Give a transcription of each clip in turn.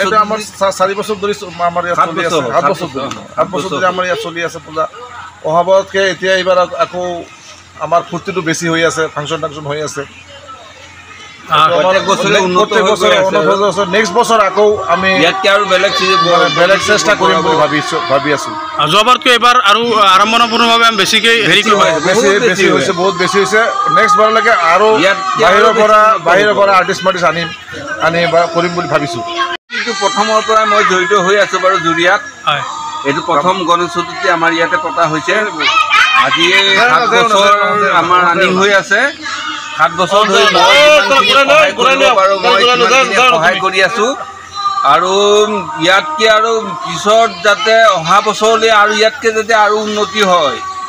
এটা আমার 4 বছর ধরে আমার ইয়াত চলি আছে 7 বছর ধরে আমার ইয়াত চলি আছে পূজা অহাবতকে এতিয়া এবাৰ আকৌ আমাৰ ফুৰ্তিটো বেছি হৈ আছে ফাংচন হৈ আছে নেক্সট বছৰ আকৌ আমি ইয়াতকে আৰু বেলেগ চেষ্টা কৰিম বুলি ভাবি আছো যোৱাবাৰতকৈ এবাৰ আৰু আৰম্ভণিপূৰ্ণভাৱে আমি বেছিকৈ হেৰি বেছি হৈছে বহুত বেছি হৈছে নেক্সট বাৰলৈকে আৰু বাহিৰৰ পৰা আৰ্টিষ্ট আনি কৰিম বুলি ভাবিছোঁ কিন্তু প্ৰথমৰ পৰা মই জড়িত হৈ আছো বাৰু জুৰিয়াত এইটো প্ৰথম গণেশ চতুৰ্থী আমাৰ ইয়াতে পতা হৈছে আজি 7 বছৰ আমাৰ ৰানিং হৈ আছে 7 বছৰ ধৰি সহায় কৰি আছো আৰু ইয়াতকে আৰু পিছত যাতে অহা বছৰলৈ আৰু ইয়াতকে যাতে আৰু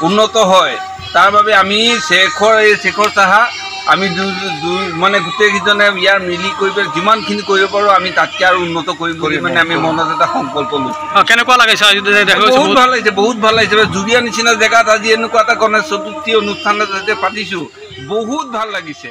উন্নত হয় তাৰ বাবে আমি শেখৰ চাহা আমি মানে গোটেইকেইজনে ইয়াৰ মিলি কৰি যিমানখিনি কৰিব পাৰোঁ আমি তাতকৈ আৰু উন্নত কৰিম বুলি মানে আমি মনত এটা সংকল্প লৈছোঁ কেনেকুৱা লাগিছে বহুত ভাল লাগিছে জুৰিয়া নিচিনা জেগাত আজি এনেকুৱা এটা গণেশ চতুৰ্থী অনুষ্ঠান পাতিছোঁ বহুত ভাল লাগিছে